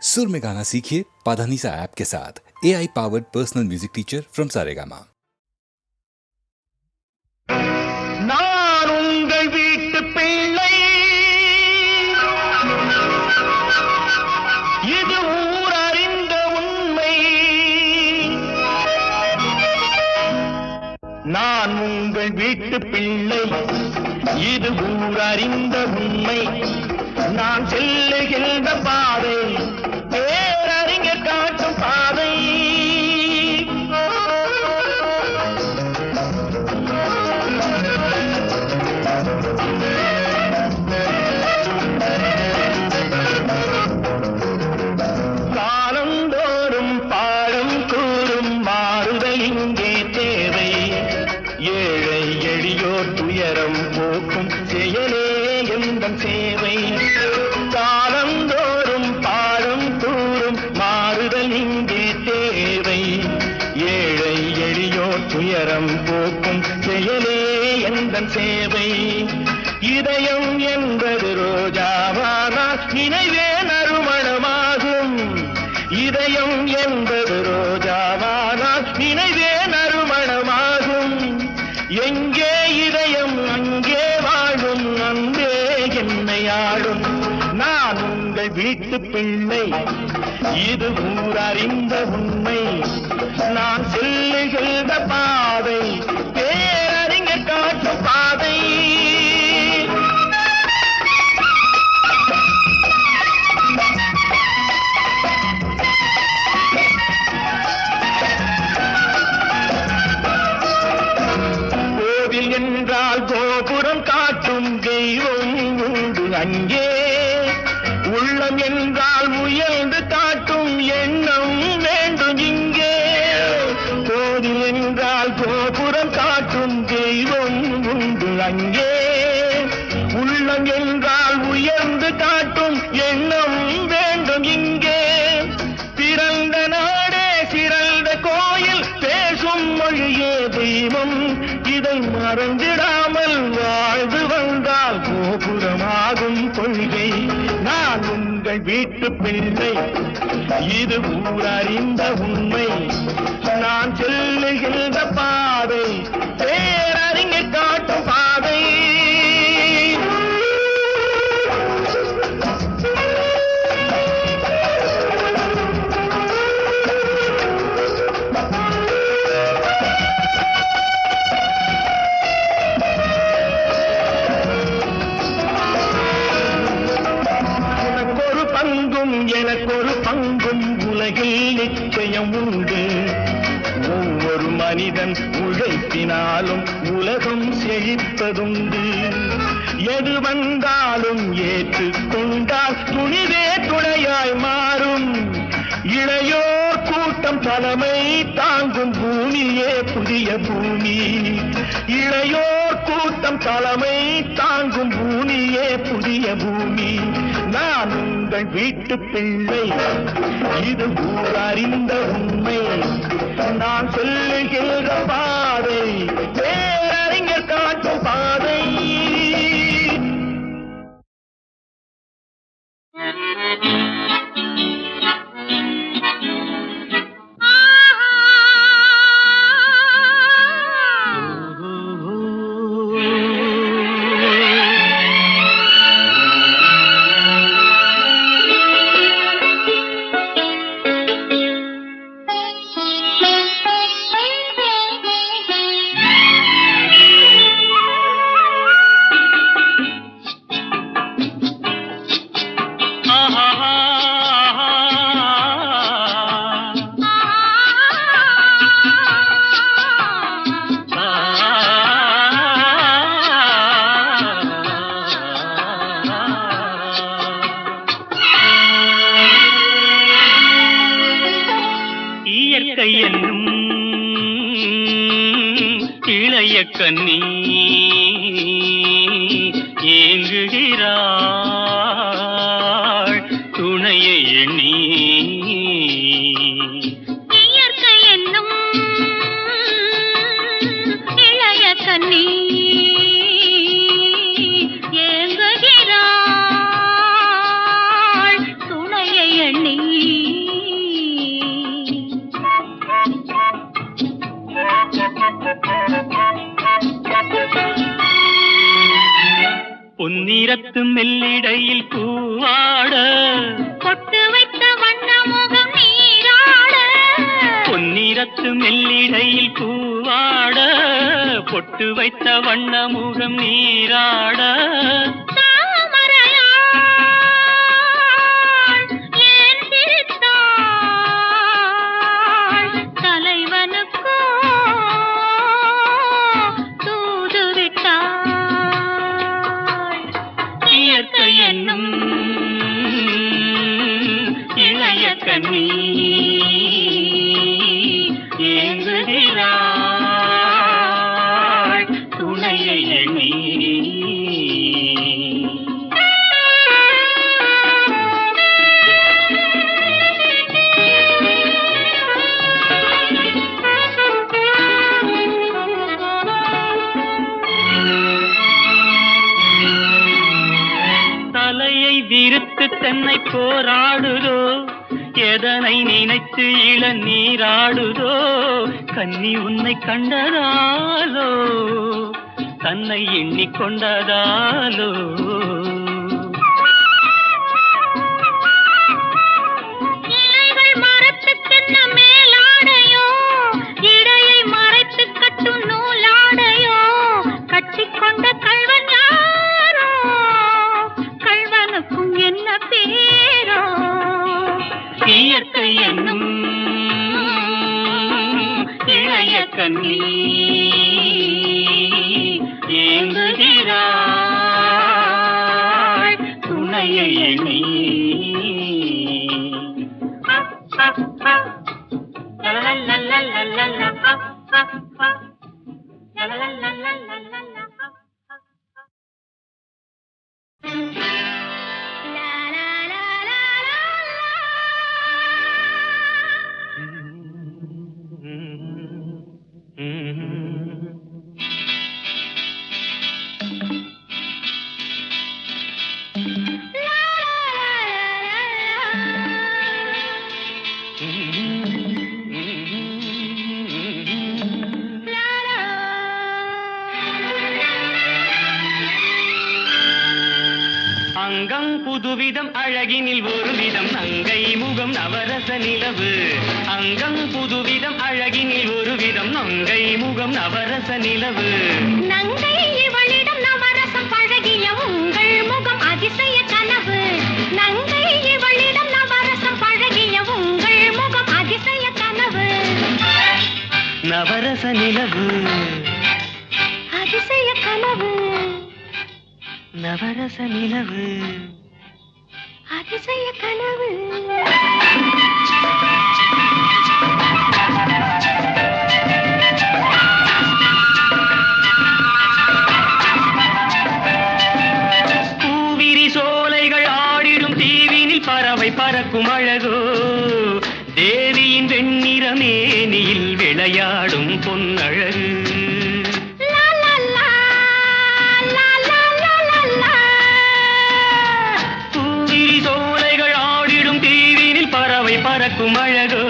सुर में गाना सीखिए पाधानीसा ऐप के साथ। AI powered personal music teacher from Saregama. நான் உங்கள் வீட்டு பிள்ளை, இது ஊர் அறிந்த உண்மை. நான் உங்கள் வீட்டு பிள்ளை, இது ஊர் அறிந்த உண்மை. நான் செல்லுகின்ற பாதை பேரறிஞர் காட்டும் பாதை. காலந்தோறும் பாடம் கூறும் மாறுதல் இங்கே தேவை. ஏழை எளியோர் துயரம் போக்கும் செயலே எந்தன் சேவை. காலந்தோறும் பாடம் கூறும் மாறுதல் இங்கே தேவை. ஏழை எளியோர் துயரம் போக்கும் செயலே எந்தன் சேவை. இதயம் என்பது ரோஜாவானால் நினைவே நறுமணமாகும். இதயம் என்பது ரோஜாவானால் நினைவே நறுமணமாகும். எங்கே இதயம் அங்கே வாழும், அன்பே என்னை ஆளும். நான் உங்கள் வீட்டு பிள்ளை, இது ஊர் அறிந்த உண்மை. நான் செல்லுகின்ற பாதை பேரறிஞர் காட்டும் பாதை. கோவில் என்றால் கோபுரம் காட்டும் தெய்வம் உண்டு அங்கே. உள்ளம் என்றால் உயர்ந்து காட்டும் எண்ணம் வேண்டும் இங்கே. கோவில் என்றால் கோபுரம் காட்டும் தெய்வம் உண்டு அங்கே. உள்ளம் என்றால் உயர்ந்து காட்டும் எண்ணம் வேண்டும் இங்கே. பிறந்த நாடே சிறந்த கோயில், பேசும் மொழியே தெய்வம். இதை மறந்திடாமல் வாழ்ந்து வந்தால் கோபுரமாகும் கொள்கை. நான் உங்கள் வீட்டு பிள்ளை, இது ஊர் அறிந்த உண்மை. நான் செல்லுகின்ற பாதை பேரறிஞர் காட்டும் பாதை. எனக்கொரு பங்கும் உலகில் நிச்சயம் உண்டு. ஒவ்வொரு மனிதன் உழைப்பினாலும் உலகம் செழிப்பதுண்டு. எது வந்தாலும் ஏற்றுக்கொண்டால் துணிவே துணையாய் மாறும். இளையோர் கூட்டம் தலைமை தாங்கும் பூமியே புதிய பூமி. இளையோர் கூட்டம் தலைமை தாங்கும் பூமியே புதிய பூமி. நான் உங்கள் வீட்டு பிள்ளை, இது ஊர் அறிந்த உண்மை. நான் சொல்லுகின்ற பாதை பேரறிஞர் காட்டும் பாதை. கண்ணி ஏங்குகிறாள் துணையை எண்ணி. இயற்கை என்னும் இளைய கண்ணி ஏங்குகிறாள் துணையை எண்ணி. கண்ணி பொன்னிறத்து மெல்லிடையில் பூவாட பொட்டு வைத்த வண்ண முகம் நீராட பொன்னிறத்து மெல்லிடையில் பூவாட பொட்டு வைத்த வண்ண முகம் நீராட இளைய கண்ணி ஏங்குகிறாள் துணையை எண்ணி தலையை விரித்து தென்னை போராடுதோ எதனை நினைத்து இளநீராடுதோ கன்னி உன்னை கண்டதாலோ தன்னை எண்ணிக்கொண்டதாலோ இலைகள் மரத்து தென்ன மேலாடையோ இடையை மறைத்து கட்டும் நூலாடையோ கட்டிக்கொண்ட கள்வன் யாரோ கள்வனுக்கும் என்ன பேரோ இயற்கை என்னும் இளைய கண்ணி ஏங்குகிறாள் துணையை எண்ணி அங்கம் புதுவிதம் அழகினில் ஒரு விதம் நங்கை முகம் நவரச நிலவு அங்கம் புதுவிதம் அழகினில் ஒரு விதம் நங்கை முகம் நவரச நிலவு நங்கை இவளிடம் நவரசம் பழகிய உங்கள் முகம் அதிசய கனவு நங்கை இவளிடம் நவரசம் பழகிய உங்கள் முகம் அதிசய கனவு நவரச நிலவு அதிசய கனவு நவரச நிலவு அதிசய கனவு பூவிரி சோலைகள் ஆடிடும் தீவினில் பறவை பறக்கும் அழகோ தேவியின் வெண்ணிற மேனியில் விளையாடும் பொன்னழகு பறக்கும் அழகோ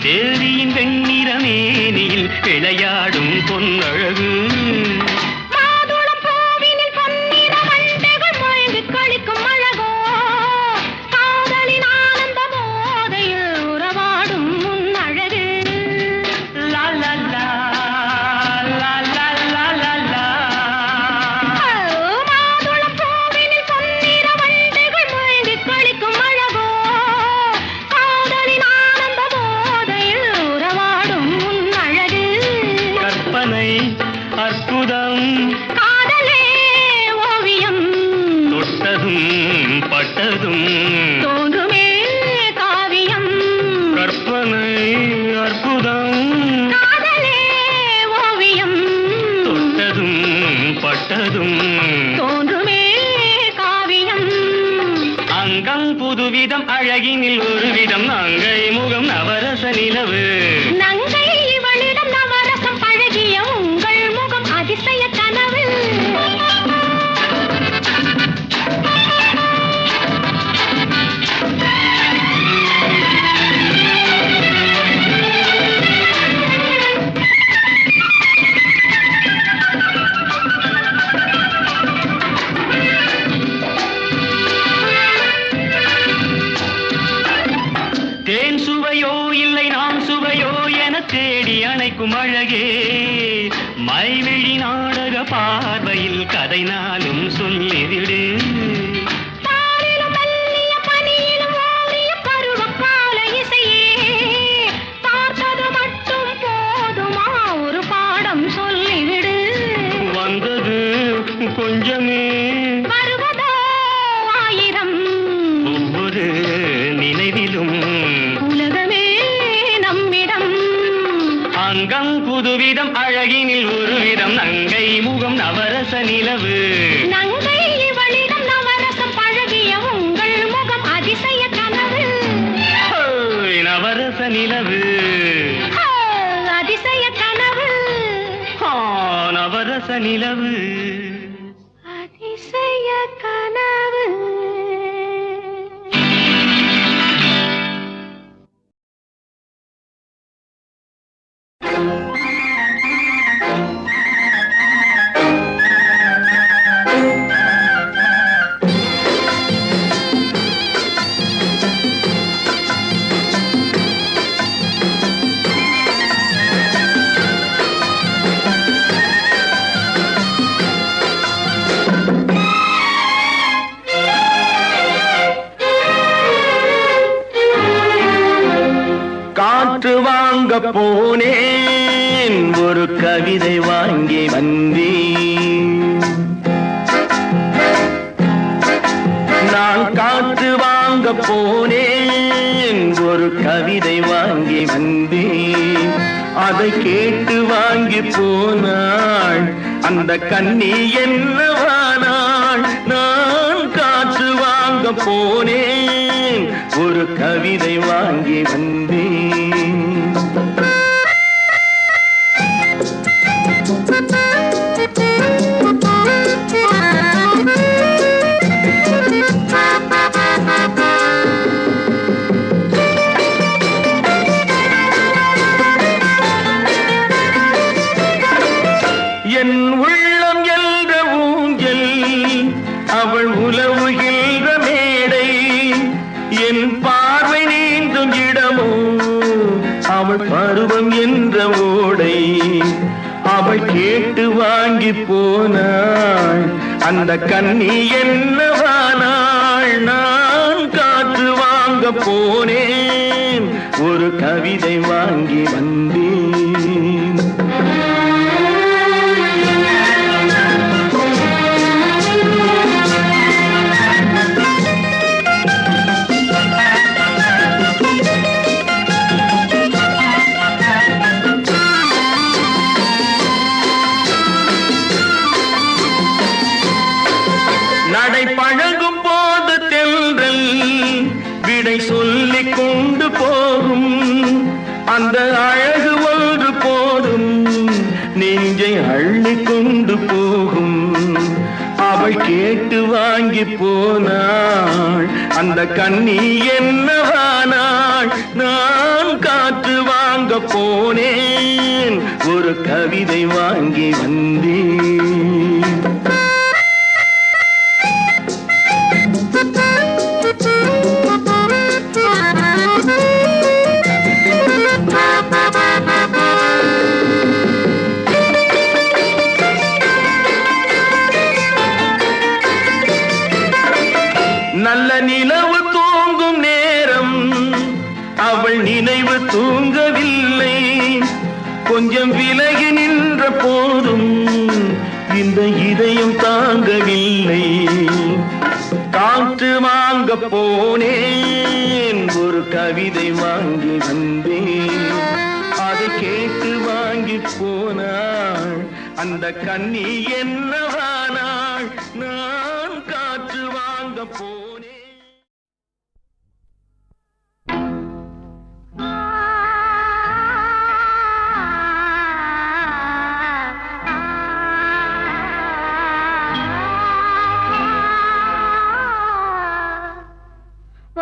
தேவியின் வெண்ணிற மேனியில் விளையாடும் பொன்னழகு மாதுளம் பூவினில் பொன்னிற வண்டுகள் மொய்ந்து களிக்கும் அழகோ காதலின் ஆனந்த போதையில் உறவாடும் உன் அழகு லா லா லா லா லா லா லா லா மாதுளம் பூவினில் பொன்னிற வண்டுகள் மொய்ந்து களிக்கும் அழகோ அற்புதம் காதலே ஓவியம் தொட்டதும் பட்டதும் தோன்றுமே காவியம் கற்பனை அற்புதம் காதலே ஓவியம் தொட்டதும் பட்டதும் தோன்றுமே காவியம் அங்கம் புதுவிதம் அழகினில் ஒரு விதம் நங்கை முகம் நவரச நிலவு நங்கை இவளிடம் நவரசம் பழகிய உங்கள் முகம் அதிசய கனவு தேடி அணைக்கும் அழகே மைவிழி நாடக பார்வையில் கதை நாளும் சொல்லிவிடு கொஞ்சமே வருவதோ ஆயிரம் ஒவ்வொரு நினைவிலும் உலகமே நம்மிடம் அங்கம் புதுவிதம் அழகினில் ஒரு விதம் நங்கை முகம் நவரச நிலவு நங்கை இவளிடம் நவரசம் பழகிய உங்கள் முகம் அதிசய கனவு நவரச நிலவு அதிசய கனவு நவரச நிலவு அதிசய கனவு காற்று வாங்க போனேன் ஒரு கவிதை வாங்கி வந்தேன் நான் காற்று வாங்க போனேன் ஒரு கவிதை வாங்கி வந்தேன் அதை கேட்டு வாங்கி போனாள் அந்த கண்ணி என்னவானாள் நான் காற்று வாங்க போனேன் ஒரு கவிதை வாங்கி வந்தேன் என் உள்ளம் என்ற ஊஞ்சல் அவள் உலவுகின்ற மேடை என் பார்வை நீந்தும் இடமோ அவள் பருவம் என்ற ஓடை அவள் கேட்டு வாங்கி போனாள் அந்த கண்ணி என்னவானாள் நான் காற்று வாங்க போனேன் ஒரு கவிதை வாங்கி வந்தேன் நடை பழகும் போது தென்றல் விடை சொல்லிக் கொண்டு போகும் அந்த அழகு ஒன்று போதும் நெஞ்சை அள்ளி கொண்டு போகும் அவள் கேட்டு வாங்கி போனாள் அந்த கண்ணி என்னவானாள் நான் காற்று வாங்க போனேன் ஒரு கவிதை வாங்கி வந்தேன் நல்ல நிலவு தூங்கும் நேரம் அவள் நினைவு தூங்கவில்லை கொஞ்சம் விலகி நின்ற போதும் இந்த இதயம் தாங்கவில்லை காற்று வாங்க போனேன் ஒரு கவிதை வாங்கி வந்தேன் அதை கேட்டு வாங்கி போனாள் அந்த கண்ணி என்னவானாள் நான் காற்று வாங்க போனேன்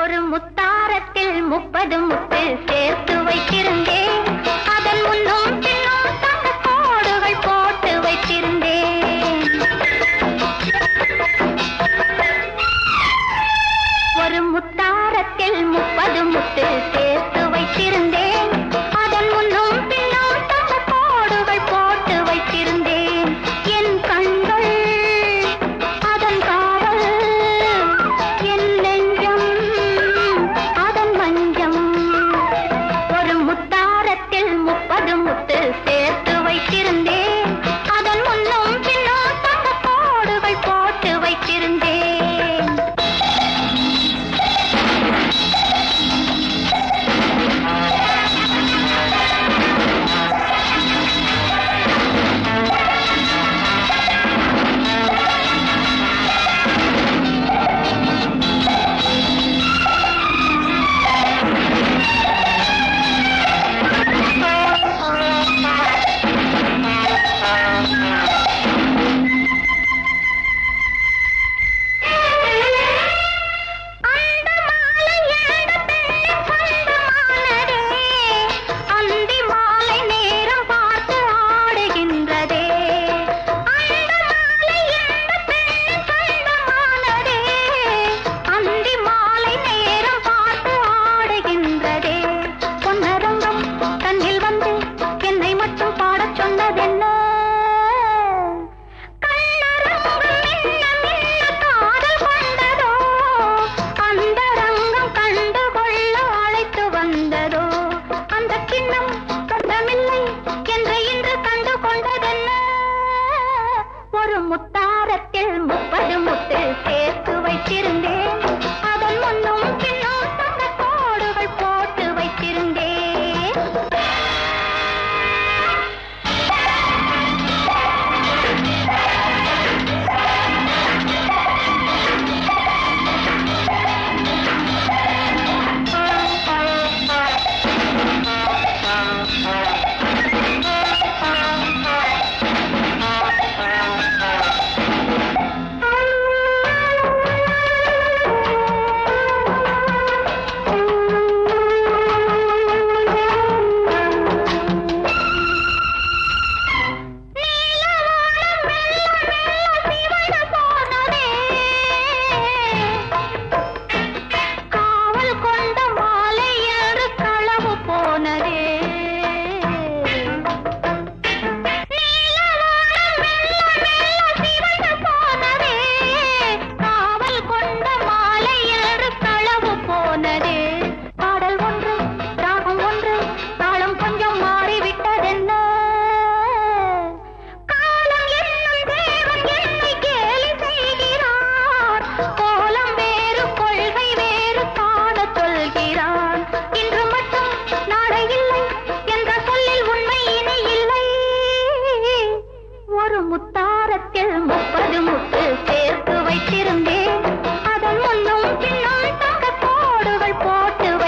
ஒரு முத்தாரத்தில் 30 முத்து சேர்த்து வைத்திருந்தேன் அதன் முன்னும் பின்னும் தங்க கோடுகள் போட்டு வைத்திருந்தேன் ஒரு முத்தாரத்தில் 30 முத்து சேர்த்து வைத்திருந்தேன் அதன் முன்னும் பின்னும்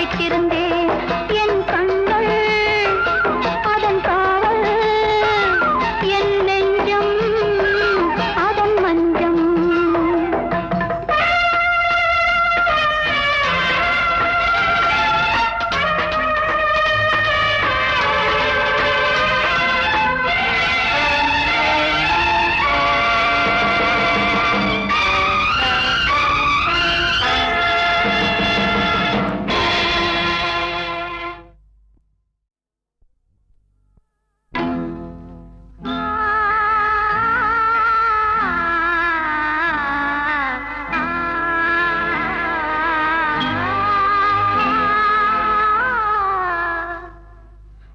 வைத்திருந்தேன் என் கண்கள் அதன் காவல் என் நெஞ்சம் அதன் மஞ்சம்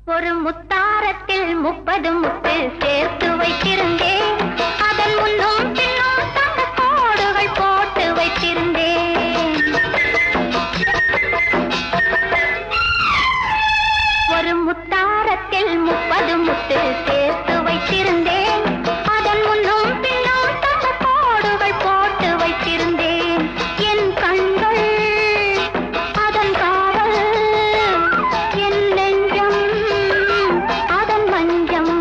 ஒரு முத்தாரத்தில் 30 முத்து சேர்த்து வைத்திருந்தேன் அதன் முன்னும் பின்னும் தங்க கோடுகள் போட்டு வைத்திருந்தேன் ஒரு முத்தாரத்தில் 30 முத்து சேர்த்து வைத்திருந்தேன் அதன் முன்னும் பின்னும் தங்க கோடுகள் போட்டு வைத்திருந்தேன் என் கண்கள் அதன் காவல் என் நெஞ்சம் அதன் மஞ்சம்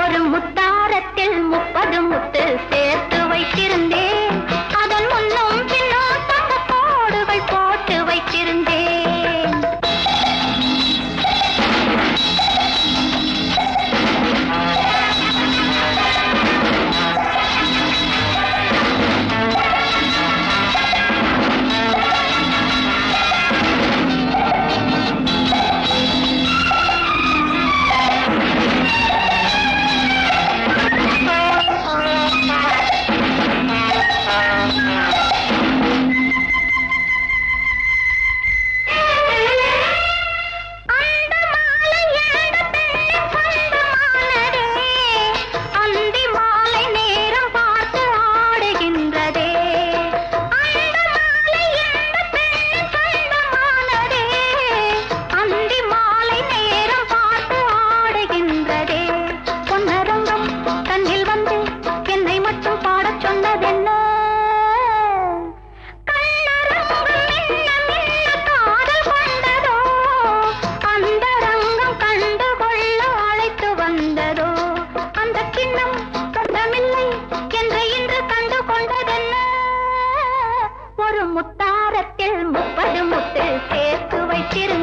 ஒரு முத்தாரத்தில் 30 முத்து சேர்த்து வைத்திருந்தேன் அதன் முன்னும் பின்னும் தங்க கோடுகள் போட்டு வைத்திருந்தேன் முத்தாரத்தில் 30 முத்து சேர்த்து வைத்திருந்தேன்